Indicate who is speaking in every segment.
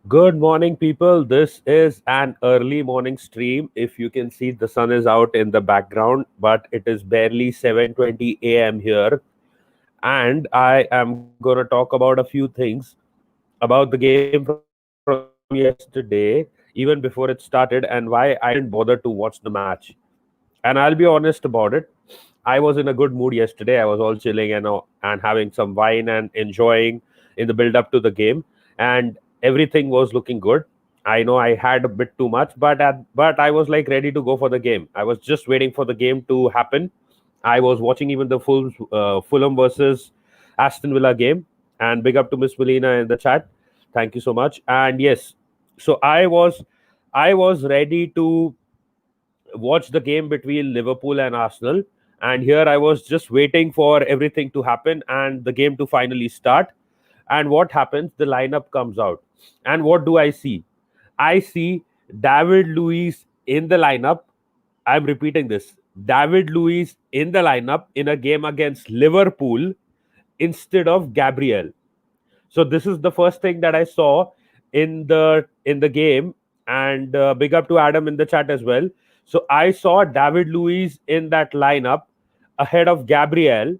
Speaker 1: Good morning, people. This is an early morning stream. If you can see, the sun is out in the background, but it is barely 7:20 a.m. here, and I am going to talk about a few things about the game from yesterday, even before it started, and why I didn't bother to watch the match. And I'll be honest about it. I was in a good mood yesterday. I was all chilling and having some wine and enjoying in the build up to the game, and everything was looking good. I know I had a bit too much, but I was like ready to go for the game. I was just waiting for the game to happen. I was watching even the Fulham versus Aston Villa game, and big up to Miss Melina in the chat. Thank you so much. And yes, so I was ready to watch the game between Liverpool and Arsenal. And here I was just waiting for everything to happen and the game to finally start. And what happens? The lineup comes out. And what do I see? I see David Luiz in the lineup. I'm repeating this. David Luiz in the lineup in a game against Liverpool instead of Gabriel. So this is the first thing that I saw in the game, and big up to Adam in the chat as well. So I saw David Luiz in that lineup ahead of Gabriel,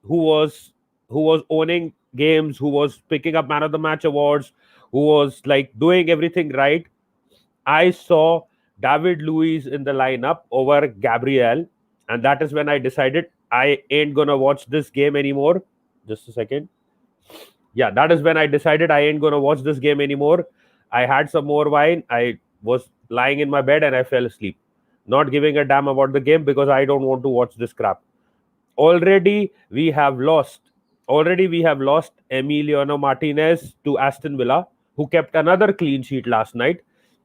Speaker 1: who was who was owning games, who was picking up man of the match awards, who was like doing everything right. I saw David Luiz in the lineup over Gabriel, and that is when I decided I ain't gonna watch this game anymore. Just a second. Yeah, that is when I decided I ain't gonna watch this game anymore. I had some more wine. I was lying in my bed and I fell asleep, not giving a damn about the game because I don't want to watch this crap. Already we have lost. Already we have lost Emiliano Martinez to Aston Villa, who kept another clean sheet last night.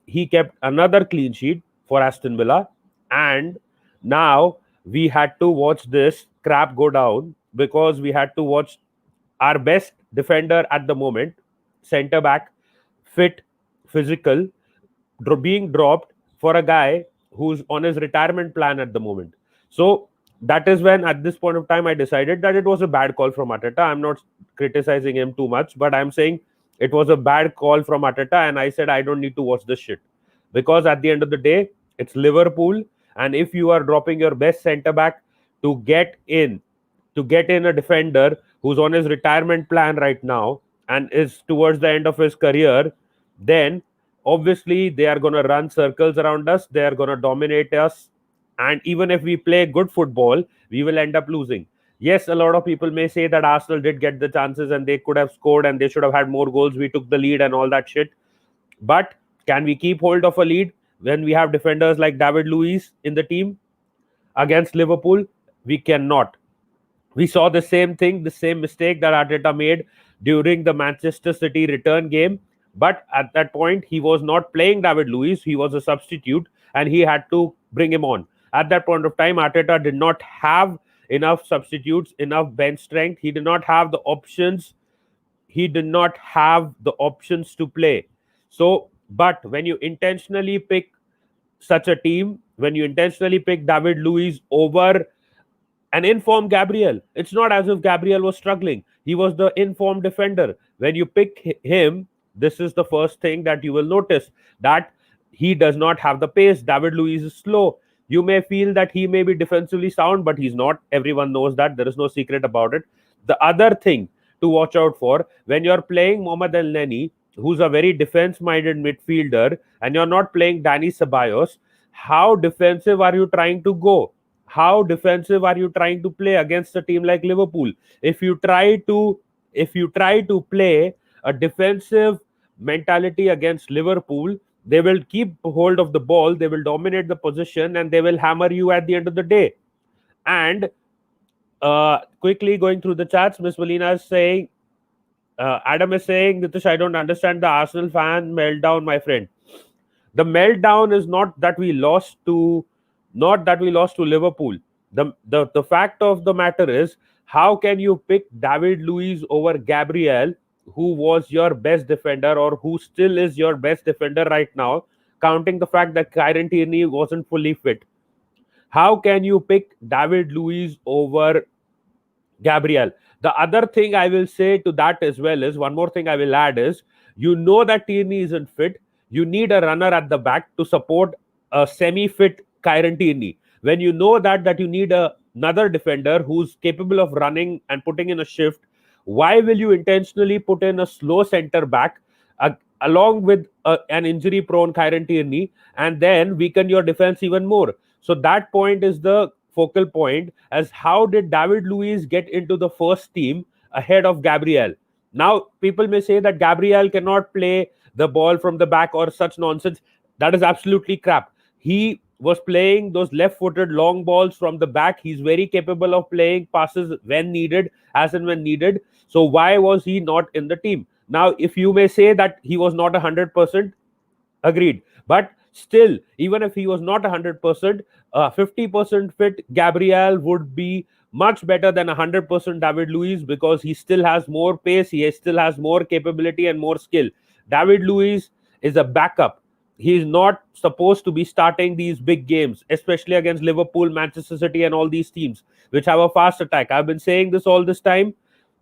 Speaker 1: He kept another clean sheet for Aston Villa, and now we had to watch this crap go down because we had to watch our best defender at the moment, centre back, fit, physical, being dropped for a guy who's on his retirement plan at the moment. So that is when, at this point of time, I decided that it was a bad call from Arteta. I'm not criticizing him too much, but I'm saying it was a bad call from Arteta, and I said I don't need to watch this shit because at the end of the day, it's Liverpool, and if you are dropping your best centre back to get in a defender who's on his retirement plan right now and is towards the end of his career, then obviously they are going to run circles around us. They are going to dominate us. And even if we play good football, we will end up losing. Yes, a lot of people may say that Arsenal did get the chances and they could have scored and they should have had more goals. We took the lead and all that shit. But can we keep hold of a lead when we have defenders like David Luiz in the team against Liverpool? We cannot. We saw the same thing, the same mistake that Arteta made during the Manchester City return game. But at that point, he was not playing David Luiz. He was a substitute and he had to bring him on. At that point of time, Arteta did not have enough substitutes, enough bench strength. He did not have the options. He did not have the options to play. So, but when you intentionally pick such a team, when you intentionally pick David Luiz over an informed Gabriel. It's not as if Gabriel was struggling. He was the informed defender. When you pick him, this is the first thing that you will notice that he does not have the pace. David Luiz is slow. You may feel that he may be defensively sound, but he's not. Everyone knows that. There is no secret about it. The other thing to watch out for when you're playing Mohamed El Neni, who's a very defense minded midfielder, and you're not playing Danny Ceballos, how defensive are you trying to go? How defensive are you trying to play against a team like Liverpool? If you try to play a defensive mentality against Liverpool, they will keep hold of the ball, they will dominate the position, and they will hammer you at the end of the day. And quickly going through the chats, Miss Molina is saying, Adam is saying, Nitish, I don't understand the Arsenal fan meltdown, my friend. The meltdown is not that we lost to Liverpool. The fact of the matter is, how can you pick David Luiz over Gabriel, who was your best defender or who still is your best defender right now, counting the fact that Kieran Tierney wasn't fully fit? How can you pick David Luiz over Gabriel? The other thing I will say to that as well is, one more thing I will add is, that Tierney isn't fit. You need a runner at the back to support a semi-fit Kyron Tierney. When you know that you need another defender who's capable of running and putting in a shift, why will you intentionally put in a slow centre back uh, along with an injury-prone Kyron Tierney, and then weaken your defense even more? So that point is the focal point, as how did David Luiz get into the first team ahead of Gabriel? Now, people may say that Gabriel cannot play the ball from the back or such nonsense. That is absolutely crap. He was playing those left-footed long balls from the back. He's very capable of playing passes when needed, as and when needed. So why was he not in the team? Now, if you may say that he was not 100%, agreed. But still, even if he was not 100%, 50% fit Gabriel would be much better than 100% David Luiz, because he still has more pace, he still has more capability and more skill. David Luiz is a backup. He is not supposed to be starting these big games, especially against Liverpool, Manchester City, and all these teams which have a fast attack. I've been saying this all this time.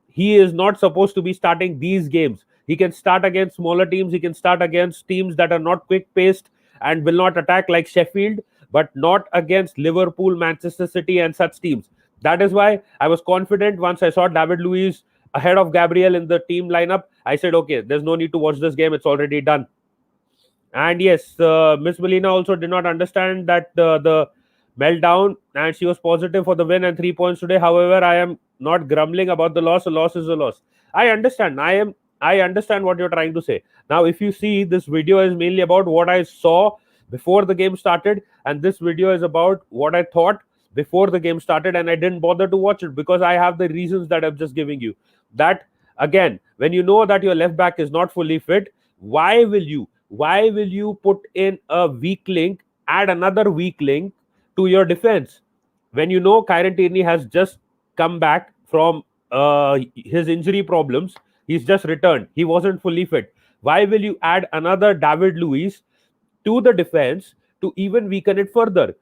Speaker 1: He is not supposed to be starting these games. He can start against smaller teams. He can start against teams that are not quick paced and will not attack, like Sheffield, but not against Liverpool, Manchester City, and such teams. That is why I was confident once I saw David Luiz ahead of Gabriel in the team lineup. I said, okay, there's no need to watch this game. It's already done. And yes, Miss Melina also did not understand that the meltdown, and she was positive for the win and 3 points today. However, I am not grumbling about the loss. A loss is a loss. I understand. I understand what you're trying to say. Now, if you see, this video is mainly about what I saw before the game started, and this video is about what I thought before the game started, and I didn't bother to watch it because I have the reasons that I'm just giving you. That, again, when you know that your left back is not fully fit, why will you put in a weak link, add another weak link to your defense, when you know Kyron Tierney has just come back from his injury problems? He's just returned. He wasn't fully fit. Why will you add another David Luiz to the defense to even weaken it further?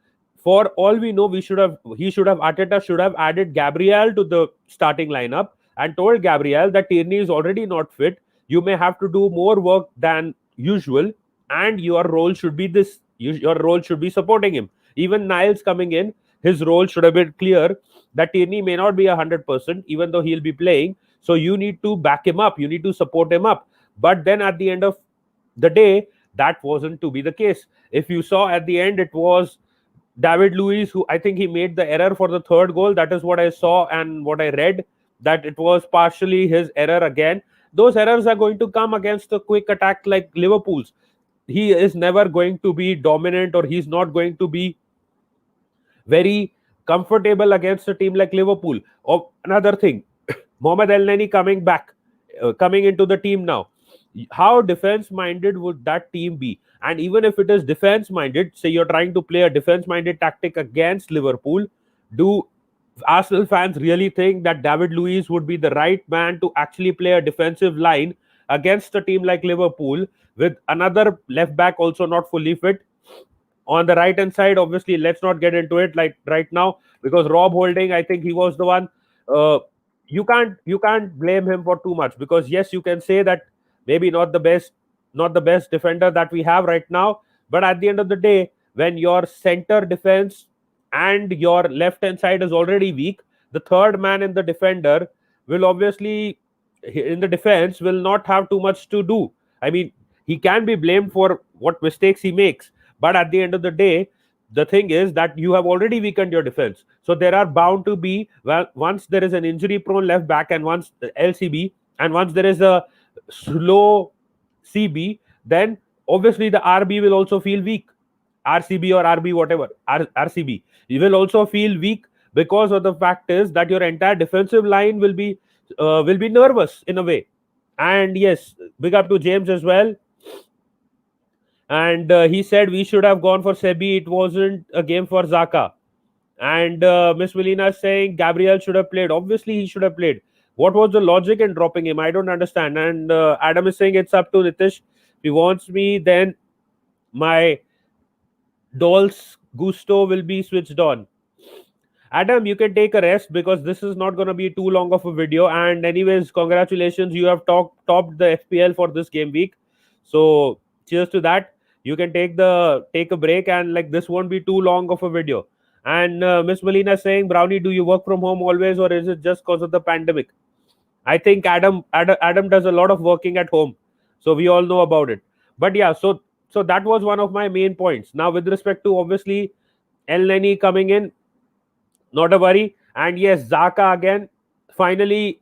Speaker 1: For all we know, Arteta should have added Gabriel to the starting lineup and told Gabriel that Tierney is already not fit. You may have to do more work than usual, and your role should be this. Your role should be supporting him. Even Niles coming in, his role should have been clear that Tierney may not be 100%, even though he'll be playing. So you need to back him up. You need to support him up. But then at the end of the day, that wasn't to be the case. If you saw at the end, it was David Luiz who, I think, he made the error for the third goal. That is what I saw and what I read, that it was partially his error again. Those errors are going to come against a quick attack like Liverpool's. He is never going to be dominant, or he's not going to be very comfortable against a team like Liverpool. Or another thing, Mohamed El Neni coming back, coming into the team now. How defense minded would that team be? And even if it is defense minded, say you're trying to play a defense minded tactic against Liverpool, do Arsenal fans really think that David Luiz would be the right man to actually play a defensive line against a team like Liverpool, with another left back also not fully fit? On the right hand side, obviously, let's not get into it like right now, because Rob Holding, I think he was the one. Uh, you can't blame him for too much, because yes, you can say that maybe not the best defender that we have right now, but at the end of the day, when your center defense and your left hand side is already weak, the third man in the defender will obviously in the defense will not have too much to do. I mean, he can be blamed for what mistakes he makes, but at the end of the day, the thing is that you have already weakened your defense. So there are bound to be, well, once there is an injury prone left back, and once LCB, and once there is a slow CB, then obviously the RB will also feel weak. RCB or RB, whatever, RCB, you will also feel weak, because of the fact is that your entire defensive line will be nervous in a way. And yes, big up to James as well. And he said we should have gone for Sebi. It wasn't a game for Zaka. And Miss Melina is saying Gabriel should have played. Obviously, he should have played. What was the logic in dropping him? I don't understand. And Adam is saying it's up to Nitish. If he wants me, then my Dolls Gusto will be switched on. Adam, you can take a rest because this is not going to be too long of a video. And anyways, congratulations, you have topped the FPL for this game week. So cheers to that. You can take a break, and like this won't be too long of a video. And Miss Melina saying, Brownie, do you work from home always, or is it just because of the pandemic? I think Adam does a lot of working at home, so we all know about it. But yeah, so that was one of my main points. Now, with respect to obviously El Neni coming in, not a worry. And yes, Zaka again. Finally,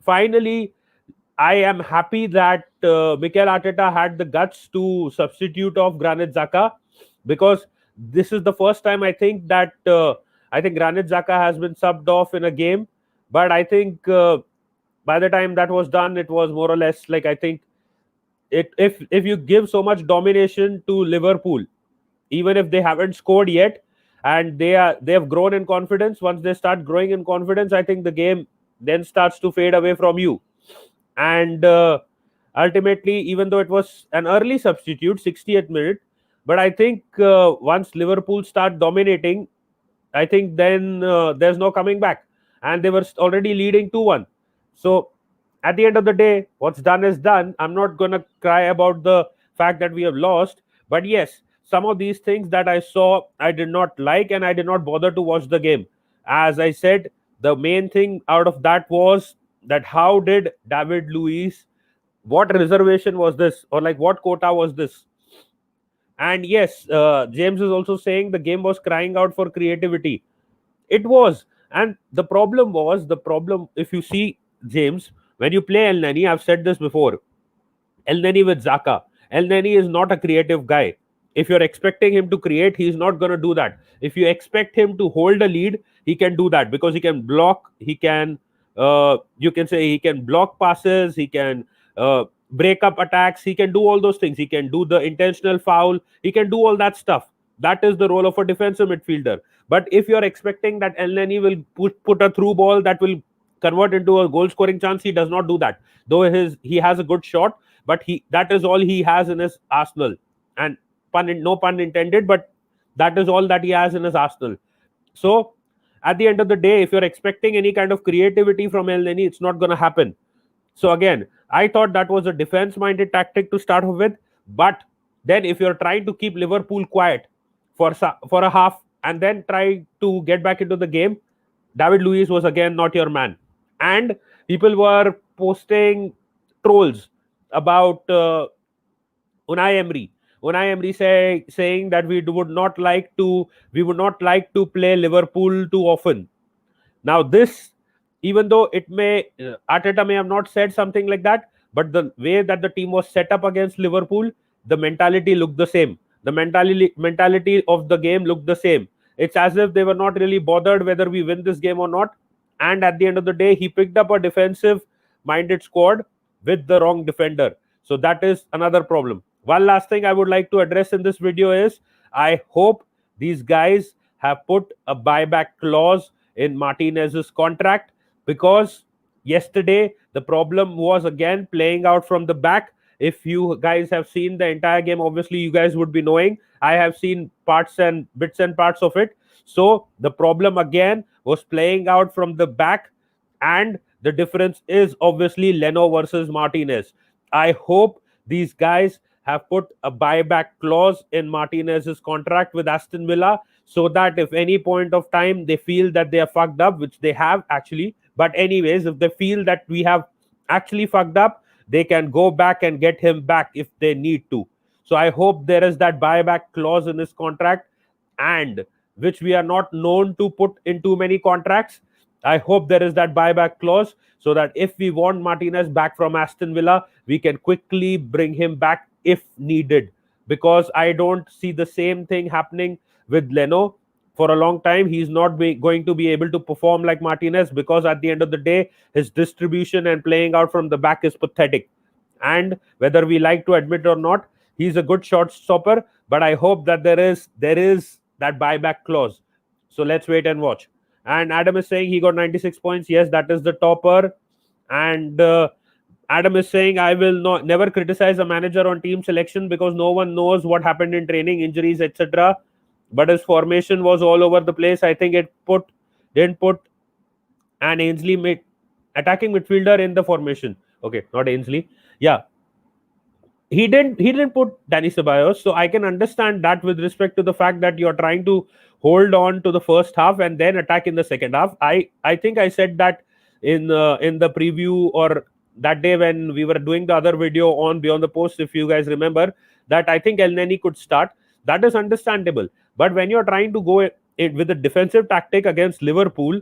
Speaker 1: I am happy that Mikel Arteta had the guts to substitute off Granit Xhaka, because this is the first time I think Granit Xhaka has been subbed off in a game. But I think by the time that was done, it was more or less like, I think if you give so much domination to Liverpool, even if they haven't scored yet, and they have grown in confidence, once they start growing in confidence, I think the game then starts to fade away from you. And ultimately, even though it was an early substitute, 60th minute, but I think once Liverpool start dominating, I think then there's no coming back, and they were already leading 2-1. So at the end of the day, what's done is done. I'm not gonna cry about the fact that we have lost, but yes, some of these things that I saw, I did not like, and I did not bother to watch the game. As I said, the main thing out of that was that how did David Luiz, what reservation was this, or like what quota was this? And yes, James is also saying the game was crying out for creativity. It was. And the problem, if you see, James, when you play El Neni, I've said this before, El Neni with Zaka. El Neni is not a creative guy. If you're expecting him to create, he's not going to do that. If you expect him to hold a lead, he can do that because he can block. He can, you can say, he can block passes. He can break up attacks. He can do all those things. He can do the intentional foul. He can do all that stuff. That is the role of a defensive midfielder. But if you're expecting that El Neni will put a through ball that will convert into a goal scoring chance, he does not do that. Though he has a good shot, but that is all he has in his arsenal. And no pun intended, but that is all that he has in his arsenal. So at the end of the day, if you're expecting any kind of creativity from El Neni, it's not going to happen. So again, I thought that was a defense-minded tactic to start off with. But then if you're trying to keep Liverpool quiet for a half and then try to get back into the game, David Luiz was again not your man. And people were posting trolls about Unai Emery. Unai Emery saying that we would not like to play Liverpool too often. Now this, even though Arteta may have not said something like that, but the way that the team was set up against Liverpool, the mentality looked the same. The mentality of the game looked the same. It's as if they were not really bothered whether we win this game or not. And at the end of the day, he picked up a defensive-minded squad with the wrong defender. So that is another problem. One last thing I would like to address in this video is, I hope these guys have put a buyback clause in Martinez's contract, because yesterday the problem was again playing out from the back. If you guys have seen the entire game, obviously you guys would be knowing. I have seen bits and parts of it. So the problem again was playing out from the back, and the difference is obviously Leno versus Martinez. I hope these guys have put a buyback clause in Martinez's contract with Aston Villa, so that if any point of time they feel that they are fucked up, which they have actually, but anyways, if they feel that we have actually fucked up, they can go back and get him back if they need to. So I hope there is that buyback clause in his contract, and which we are not known to put in too many contracts. I hope there is that buyback clause, so that if we want Martinez back from Aston Villa, we can quickly bring him back if needed. Because I don't see the same thing happening with Leno for a long time. He's not going to be able to perform like Martinez, because at the end of the day, his distribution and playing out from the back is pathetic. And whether we like to admit or not, he's a good shot stopper. But I hope that there is that buyback clause. So let's wait and watch. And Adam is saying he got 96 points. Yes, that is the topper. And Adam is saying, I will never criticize a manager on team selection because no one knows what happened in training, injuries, etc. But his formation was all over the place. I think it put didn't put an attacking midfielder in the formation. Okay, not Ainsley. Yeah, he didn't put Danny Ceballos, so I can understand that with respect to the fact that you're trying to hold on to the first half and then attack in the second half. I think I said that in the preview, or that day when we were doing the other video on Beyond the Post, if you guys remember, that I think El Neni could start. That is understandable, but when you're trying to go with a defensive tactic against Liverpool,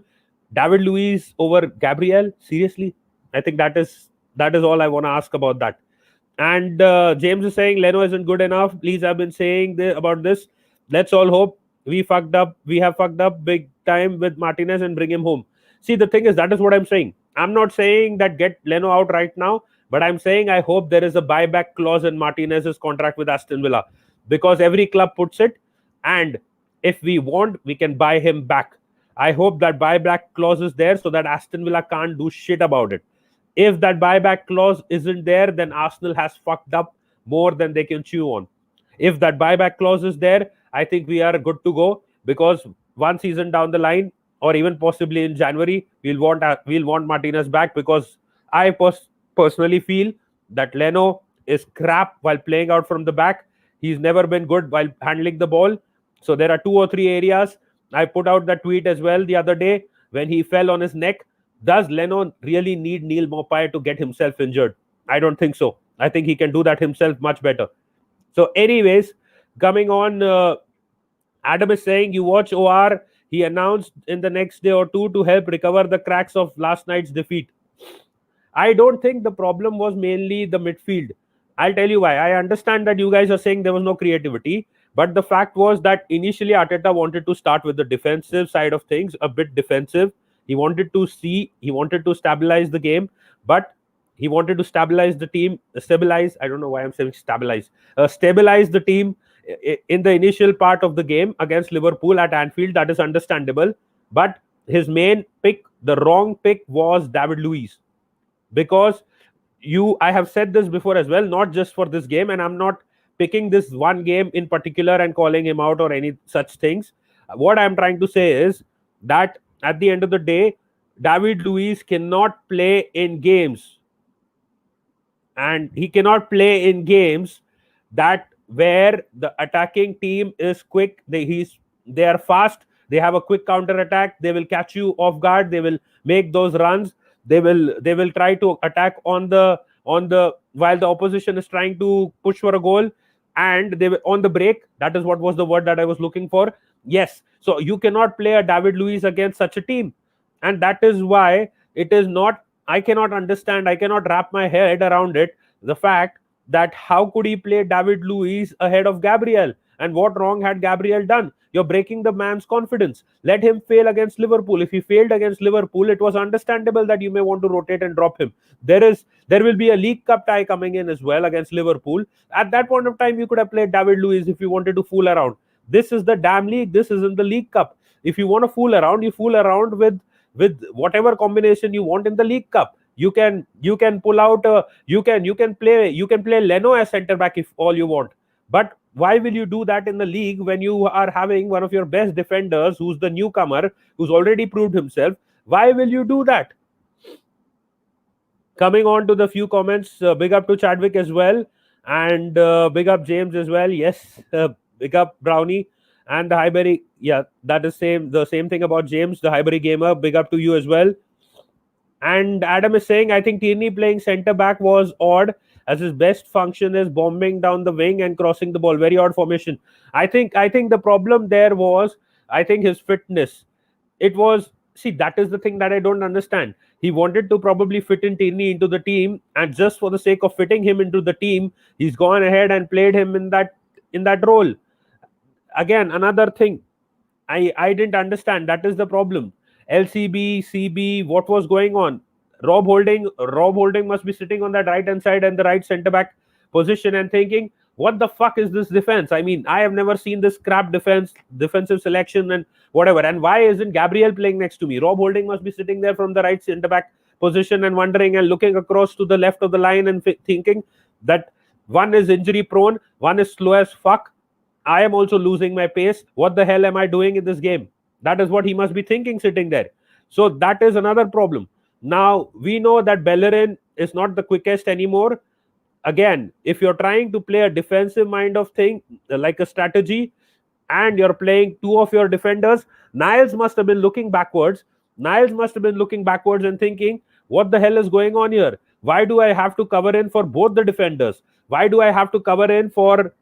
Speaker 1: David Luiz over Gabriel, seriously, I think that is all I want to ask about that. And James is saying Leno isn't good enough. Please, I've been saying about this. Let's all hope we fucked up. We have fucked up big time with Martinez and bring him home. See, the thing is, that is what I'm saying. I'm not saying that get Leno out right now, but I'm saying I hope there is a buyback clause in Martinez's contract with Aston Villa, because every club puts it, and if we want, we can buy him back. I hope that buyback clause is there so that Aston Villa can't do shit about it. If that buyback clause isn't there, then Arsenal has fucked up more than they can chew on. If that buyback clause is there, I think we are good to go, because one season down the line, or even possibly in January, we'll want Martinez back, because I personally feel that Leno is crap while playing out from the back. He's never been good while handling the ball. So there are 2 or 3 areas. I put out that tweet as well the other day when he fell on his neck. Does Leno really need Neil Maupay to get himself injured? I don't think so. I think he can do that himself much better. So, anyways, coming on, Adam is saying you watch OR. He announced in the next day or two to help recover the cracks of last night's defeat. I don't think the problem was mainly the midfield. I'll tell you why. I understand that you guys are saying there was no creativity, but the fact was that initially Arteta wanted to start with the defensive side of things, a bit defensive. He wanted to stabilize the game, but he wanted to stabilize the team, stabilize. I don't know why I'm saying stabilize. Stabilize the team in the initial part of the game against Liverpool at Anfield. That is understandable, but his main pick, the wrong pick, was David Luiz, because I have said this before as well, not just for this game, and I'm not picking this one game in particular and calling him out or any such things. What I'm trying to say is that at the end of the day, David Luiz cannot play in games, and he cannot play in games that where the attacking team is quick. They are fast. They have a quick counter attack. They will catch you off guard. They will make those runs. They will try to attack on the while the opposition is trying to push for a goal, and they will on the break. That is what was the word that I was looking for. Yes, so you cannot play a David Luiz against such a team, and that is why it is not. I cannot understand. I cannot wrap my head around it. The fact that how could he play David Luiz ahead of Gabriel, and what wrong had Gabriel done? You're breaking the man's confidence. Let him fail against Liverpool. If he failed against Liverpool, it was understandable that you may want to rotate and drop him. There will be a League Cup tie coming in as well against Liverpool. At that point of time, you could have played David Luiz if you wanted to fool around. This is the damn league. This isn't the League Cup. If you want to fool around, you fool around with whatever combination you want in the League Cup. You can pull out you can play Leno as centre back if all you want. But why will you do that in the league when you are having one of your best defenders who's the newcomer, who's already proved himself? Why will you do that? Coming on to the few comments, big up to Chadwick as well, and big up James as well. Yes, big up Brownie and the Highbury. Yeah, that is the same thing about James, the Highbury gamer. Big up to you as well. And Adam is saying, I think Tierney playing centre back was odd, as his best function is bombing down the wing and crossing the ball. Very odd formation. I think the problem there was, I think, his fitness. It was, see, that is the thing that I don't understand. He wanted to probably fit in Tierney into the team, and just for the sake of fitting him into the team, he's gone ahead and played him in that role. Again, another thing I didn't understand. That is the problem. LCB, CB, what was going on? Rob Holding must be sitting on that right hand side and the right centre back position and thinking, what the fuck is this defense? I mean, I have never seen this crap defensive selection and whatever. And why isn't Gabriel playing next to me? Rob Holding must be sitting there from the right centre back position and wondering and looking across to the left of the line and thinking that one is injury prone, one is slow as fuck. I am also losing my pace. What the hell am I doing in this game? That is what he must be thinking sitting there. So that is another problem. Now we know that Bellerin is not the quickest anymore. Again, if you're trying to play a defensive mind of thing, like a strategy, and you're playing two of your defenders, Niles must have been looking backwards. Niles must have been looking backwards and thinking, what the hell is going on here? Why do I have to cover in for both the defenders? Why do I have to cover in for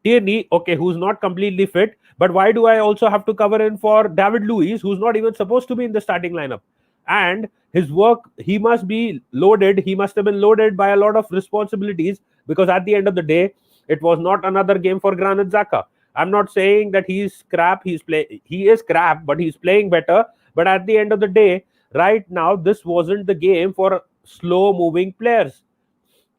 Speaker 1: Tierney, okay, who's not completely fit, but why do I also have to cover in for David Luiz, who's not even supposed to be in the starting lineup? And his work, he must be loaded. He must have been loaded by a lot of responsibilities, because at the end of the day, it was not another game for Granit Xhaka. I'm not saying that he's crap. He is crap, but he's playing better. But at the end of the day, right now, this wasn't the game for slow moving players.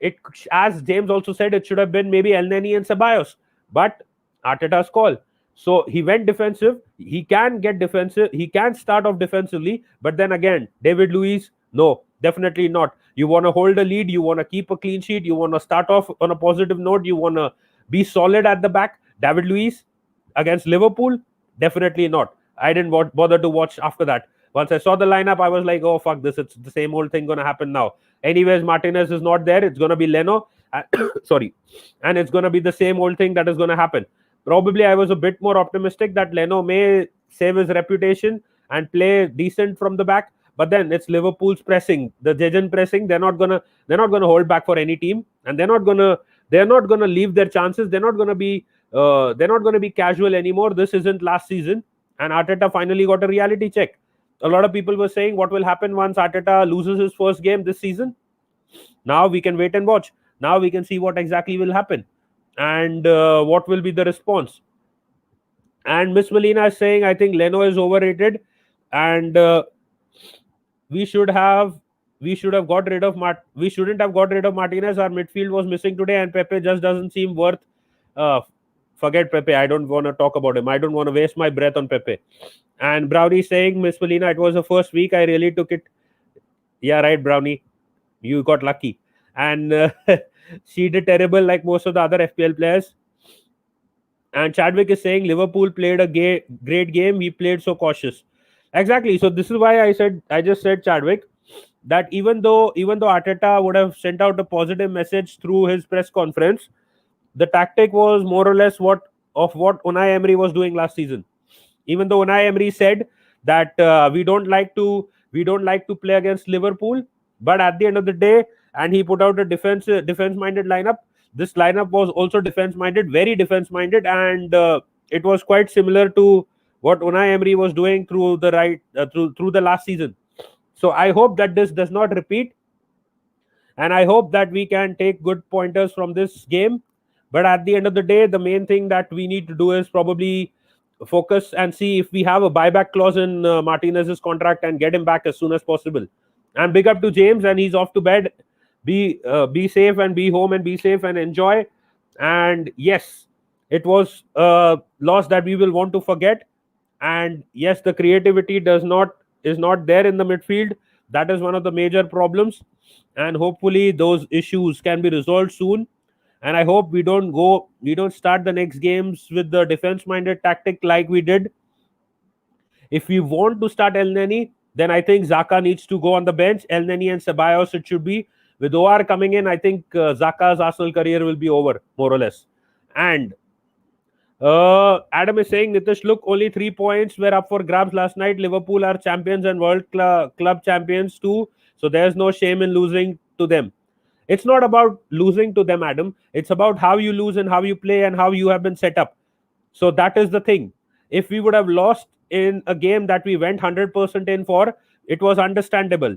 Speaker 1: It, as James also said, it should have been maybe El Neni and Ceballos, but Arteta's call. So he went defensive. He can get defensive. He can start off defensively, but then again, David Luiz, no, definitely not. You want to hold a lead. You want to keep a clean sheet. You want to start off on a positive note. You want to be solid at the back. David Luiz against Liverpool, definitely not. I didn't bother to watch after that. Once I saw the lineup, I was like, oh, fuck this. It's the same old thing going to happen now. Anyways, Martinez is not there. It's going to be Leno. Sorry. And it's going to be the same old thing that is going to happen. Probably I was a bit more optimistic that Leno may save his reputation and play decent from the back. But then it's Liverpool's pressing, the Jejen pressing. They're not gonna hold back for any team, and they're not gonna leave their chances. They're not gonna be casual anymore. This isn't last season, and Arteta finally got a reality check. A lot of people were saying what will happen once Arteta loses his first game this season. Now we can wait and watch. Now we can see what exactly will happen, and what will be the response. And Miss Molina is saying, I think Leno is overrated, and we shouldn't have got rid of Martinez. Our midfield was missing today, and Pepe just doesn't seem worth. Forget Pepe. I don't want to talk about him. I don't want to waste my breath on Pepe. And Brownie saying, Miss Molina, it was the first week. I really took it. Yeah, right, Brownie. You got lucky. And she did terrible like most of the other FPL players. And Chadwick is saying Liverpool played a great game. We played so cautious. Exactly. So this is why I just said, Chadwick, that even though Arteta would have sent out a positive message through his press conference, the tactic was more or less what Unai Emery was doing last season. Even though Unai Emery said that we don't like to play against Liverpool, but at the end of the day, and he put out a defense-minded lineup. This lineup was also defense-minded, very defense-minded, and it was quite similar to what Unai Emery was doing through the last season. So I hope that this does not repeat, and I hope that we can take good pointers from this game. But at the end of the day, the main thing that we need to do is probably focus and see if we have a buyback clause in Martinez's contract and get him back as soon as possible. And big up to James, and he's off to bed. Be safe and be home and be safe and enjoy. And yes, it was a loss that we will want to forget. And yes, the creativity is not there in the midfield. That is one of the major problems. And hopefully those issues can be resolved soon. And I hope we don't start the next games with the defense-minded tactic like we did. If we want to start El Neni, then I think Xhaka needs to go on the bench. El Neni and Ceballos it should be. With OR coming in, I think Xhaka's Arsenal career will be over, more or less. And Adam is saying, Nitish, look, only 3 points were up for grabs last night. Liverpool are champions and World Club champions too. So there's no shame in losing to them. It's not about losing to them, Adam. It's about how you lose and how you play and how you have been set up. So that is the thing. If we would have lost in a game that we went 100% in for, it was understandable.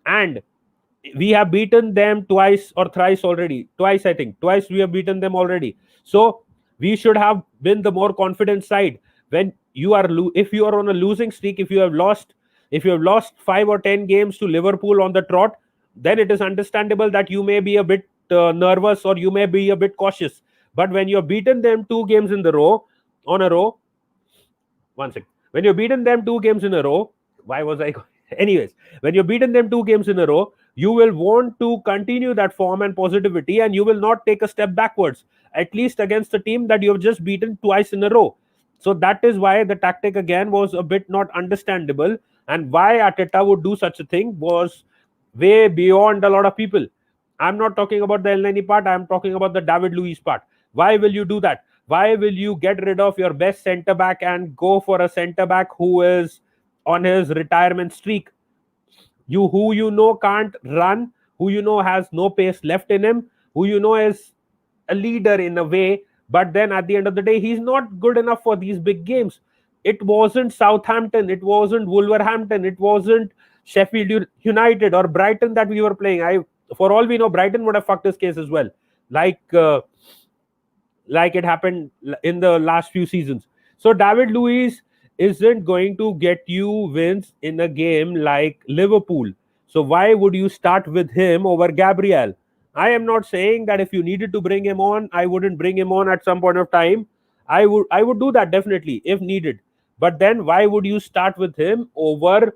Speaker 1: And we have beaten them twice or thrice already. Twice, I think. Twice we have beaten them already. So we should have been the more confident side. When you are, if you are on a losing streak, if you have lost 5 or 10 games to Liverpool on the trot, then it is understandable that you may be a bit nervous or you may be a bit cautious. But when you're beaten them 2 games in the row, one second. When you're beaten them 2 games in a row, anyways, when you're beaten them 2 games in a row, you will want to continue that form and positivity, and you will not take a step backwards, at least against a team that you have just beaten twice in a row. So that is why the tactic again was a bit not understandable, and why Arteta would do such a thing was way beyond a lot of people. I'm not talking about the El Neni part. I'm talking about the David Luiz part. Why will you do that? Why will you get rid of your best centre back and go for a centre back who is on his retirement streak? Who you know can't run, who you know has no pace left in him, who you know is a leader in a way, but then at the end of the day, he's not good enough for these big games. It wasn't Southampton, it wasn't Wolverhampton, it wasn't Sheffield United or Brighton that we were playing. For all we know, Brighton would have fucked his case as well, like like it happened in the last few seasons. So David Luiz isn't going to get you wins in a game like Liverpool. So why would you start with him over Gabriel? I am not saying that if you needed to bring him on, I wouldn't bring him on at some point of time. I would do that definitely if needed. But then why would you start with him over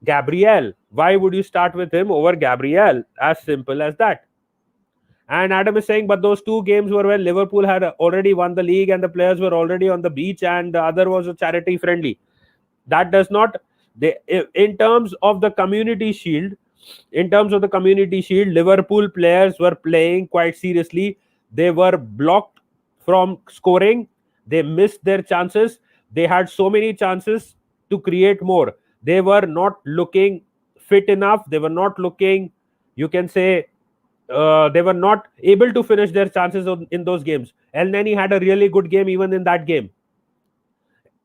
Speaker 1: Gabriel? Why would you start with him over Gabriel? As simple as that. And Adam is saying, but those two games were when Liverpool had already won the league and the players were already on the beach, and the other was a charity friendly. That does not, in terms of the Community Shield, Liverpool players were playing quite seriously. They were blocked from scoring. They missed their chances. They had so many chances to create more. They were not looking fit enough. They were not looking, you can say, they were not able to finish their chances in those games. El Neni had a really good game even in that game.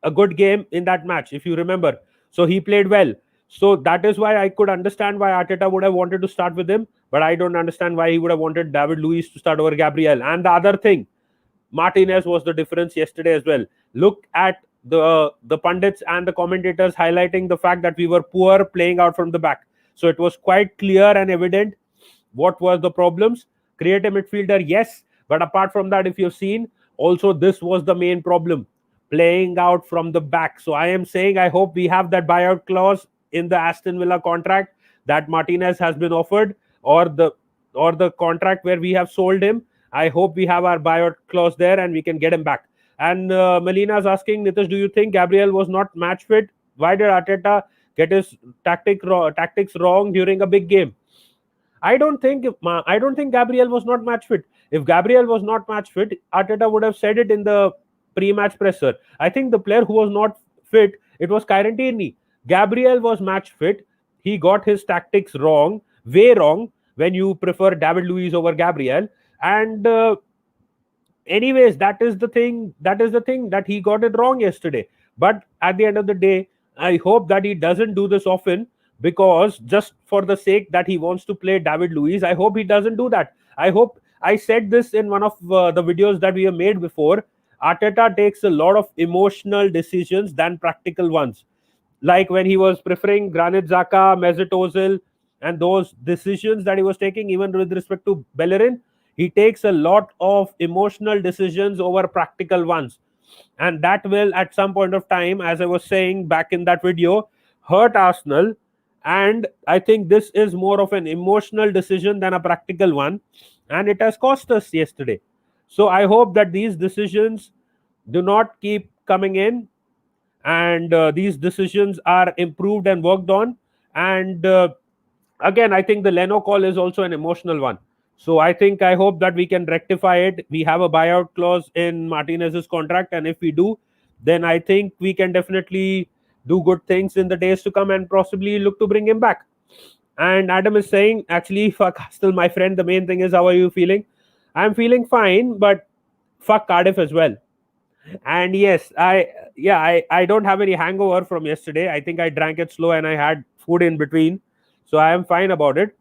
Speaker 1: A good game in that match, if you remember. So he played well. So that is why I could understand why Arteta would have wanted to start with him, but I don't understand why he would have wanted David Luiz to start over Gabriel. And the other thing, Martinez was the difference yesterday as well. Look at the pundits and the commentators highlighting the fact that we were poor playing out from the back. So it was quite clear and evident what were the problems. Creative midfielder, yes, but apart from that, if you've seen, also this was the main problem, playing out from the back. So I am saying I hope we have that buyout clause in the Aston Villa contract that Martinez has been offered, or the contract where we have sold him. I hope we have our buyout clause there and we can get him back. And Melina is asking, Nitish, do you think Gabriel was not match fit? Why did Arteta get his tactics wrong during a big game? I don't think Gabriel was not match fit. If Gabriel was not match fit, Arteta would have said it in the pre-match presser. I think the player who was not fit, it was Kieran Tierney. Gabriel was match fit. He got his tactics wrong, way wrong, when you prefer David Luiz over Gabriel. And anyways, that is the thing that he got it wrong yesterday. But at the end of the day, I hope that he doesn't do this often, because just for the sake that he wants to play David Luiz, I hope he doesn't do that. I said this in one of the videos that we have made before. Arteta takes a lot of emotional decisions than practical ones. Like when he was preferring Granit Xhaka, Mesut Ozil, and those decisions that he was taking, even with respect to Bellerin, he takes a lot of emotional decisions over practical ones. And that will, at some point of time, as I was saying back in that video, hurt Arsenal. And I think this is more of an emotional decision than a practical one. And it has cost us yesterday. So I hope that these decisions do not keep coming in, and these decisions are improved and worked on. And again, I think the Leno call is also an emotional one. So I hope that we can rectify it. We have a buyout clause in Martinez's contract, and if we do, then I think we can definitely do good things in the days to come and possibly look to bring him back. And Adam is saying, actually, fuck Castle, my friend. The main thing is, how are you feeling? I'm feeling fine, but fuck Cardiff as well. And yes, I don't have any hangover from yesterday. I think I drank it slow and I had food in between, so I am fine about it.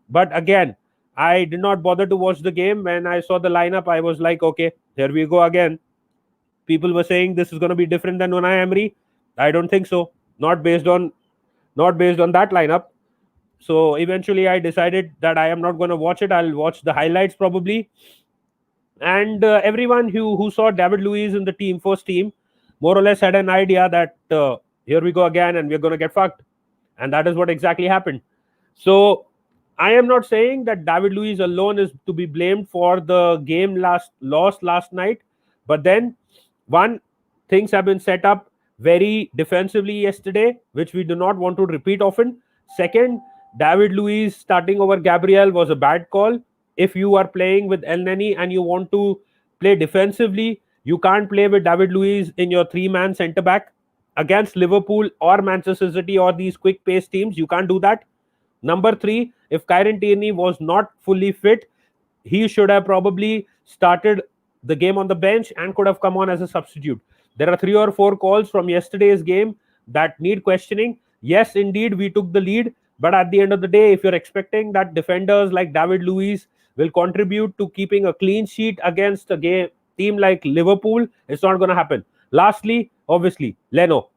Speaker 1: But again, I did not bother to watch the game. When I saw the lineup, I was like, okay, here we go again. People were saying this is going to be different than Unai Emery. I don't think so. Not based on that lineup. So eventually, I decided that I am not going to watch it. I'll watch the highlights probably. And everyone who saw David Luiz in the first team, more or less had an idea that here we go again and we're going to get fucked. And that is what exactly happened. So I am not saying that David Luiz alone is to be blamed for the game lost last night. But then, one, things have been set up very defensively yesterday, which we do not want to repeat often. Second, David Luiz starting over Gabriel was a bad call. If you are playing with El Neni and you want to play defensively, you can't play with David Luiz in your three-man centre back against Liverpool or Manchester City or these quick pace teams. You can't do that. Number three, if Kieran Tierney was not fully fit, he should have probably started the game on the bench and could have come on as a substitute. There are 3 or 4 calls from yesterday's game that need questioning. Yes, indeed, we took the lead, but at the end of the day, if you're expecting that defenders like David Luiz will contribute to keeping a clean sheet against a team like Liverpool, it's not going to happen. Lastly, obviously, Leno.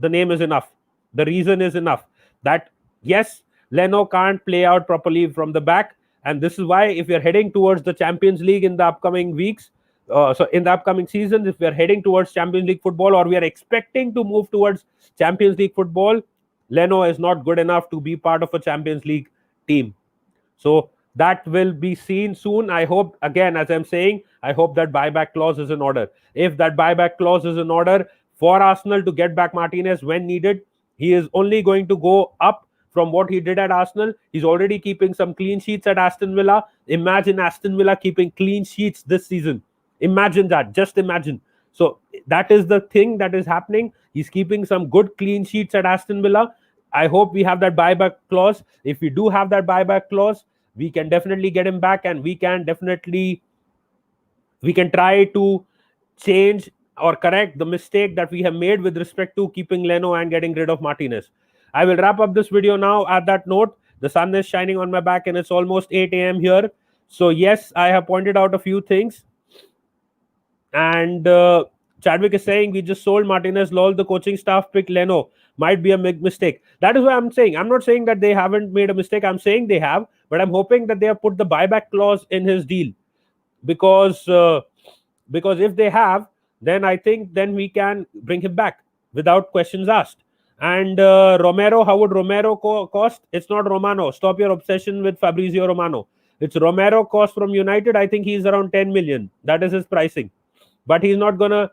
Speaker 1: The name is enough. The reason is enough. That, yes, Leno can't play out properly from the back. And this is why, if you're heading towards the Champions League in the upcoming weeks, so in the upcoming seasons, if we're heading towards Champions League football or we are expecting to move towards Champions League football, Leno is not good enough to be part of a Champions League team. So that will be seen soon. I hope, again, as I'm saying, I hope that buyback clause is in order. If that buyback clause is in order for Arsenal to get back Martinez when needed, he is only going to go up from what he did at Arsenal. He's already keeping some clean sheets at Aston Villa. Imagine Aston Villa keeping clean sheets this season. Imagine that. Just imagine. So that is the thing that is happening. He's keeping some good clean sheets at Aston Villa. I hope we have that buyback clause. If we do have that buyback clause, we can definitely get him back, and we can try to change or correct the mistake that we have made with respect to keeping Leno and getting rid of Martinez. I will wrap up this video now at that note. The sun is shining on my back and it's almost 8 a.m. here. So yes, I have pointed out a few things. And Chadwick is saying we just sold Martinez. Lol, the coaching staff picked Leno. Might be a big mistake. That is what I'm saying. I'm not saying that they haven't made a mistake. I'm saying they have. But I'm hoping that they have put the buyback clause in his deal. Because if they have, then I think then we can bring him back without questions asked. And Romero, how would Romero cost? It's not Romano. Stop your obsession with Fabrizio Romano. It's Romero cost from United. I think he's around 10 million. That is his pricing. But he's not gonna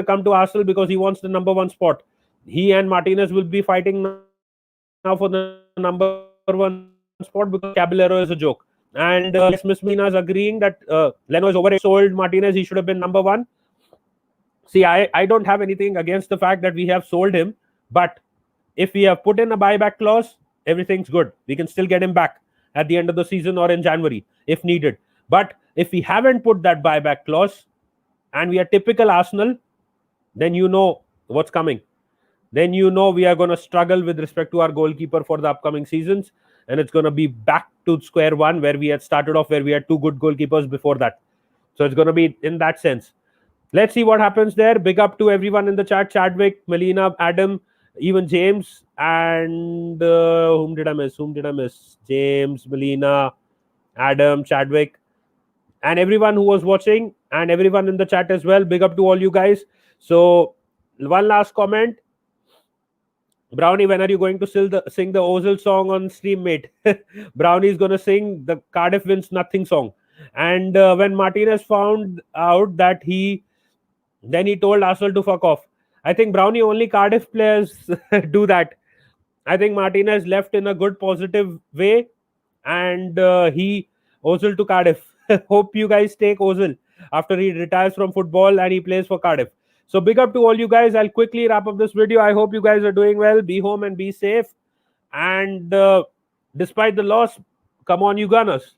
Speaker 1: come to Arsenal because he wants the number one spot. He and Martinez will be fighting now for the number one spot because Caballero is a joke. And yes, Miss Mina is agreeing that Leno is oversold Martinez. He should have been number one. See, I don't have anything against the fact that we have sold him. But if we have put in a buyback clause, everything's good. We can still get him back at the end of the season or in January if needed. But if we haven't put that buyback clause and we are typical Arsenal, then you know what's coming. Then you know we are going to struggle with respect to our goalkeeper for the upcoming seasons. And it's going to be back to square one where we had started off, where we had 2 good goalkeepers before that. So it's going to be in that sense. Let's see what happens there. Big up to everyone in the chat. Chadwick, Melina, Adam, even James, and whom did I miss? James, Melina, Adam, Chadwick, and everyone who was watching, and everyone in the chat as well. Big up to all you guys. So one last comment. Brownie, when are you going to sing the Ozil song on stream, mate? Brownie is going to sing the Cardiff wins nothing song. And when Martinez found out that then he told Arsenal to fuck off. I think Brownie, only Cardiff players do that. I think Martinez left in a good positive way, and he Ozil to Cardiff. Hope you guys take Ozil after he retires from football and he plays for Cardiff. So big up to all you guys. I'll quickly wrap up this video. I hope you guys are doing well. Be home and be safe. And despite the loss, come on, you Gunners.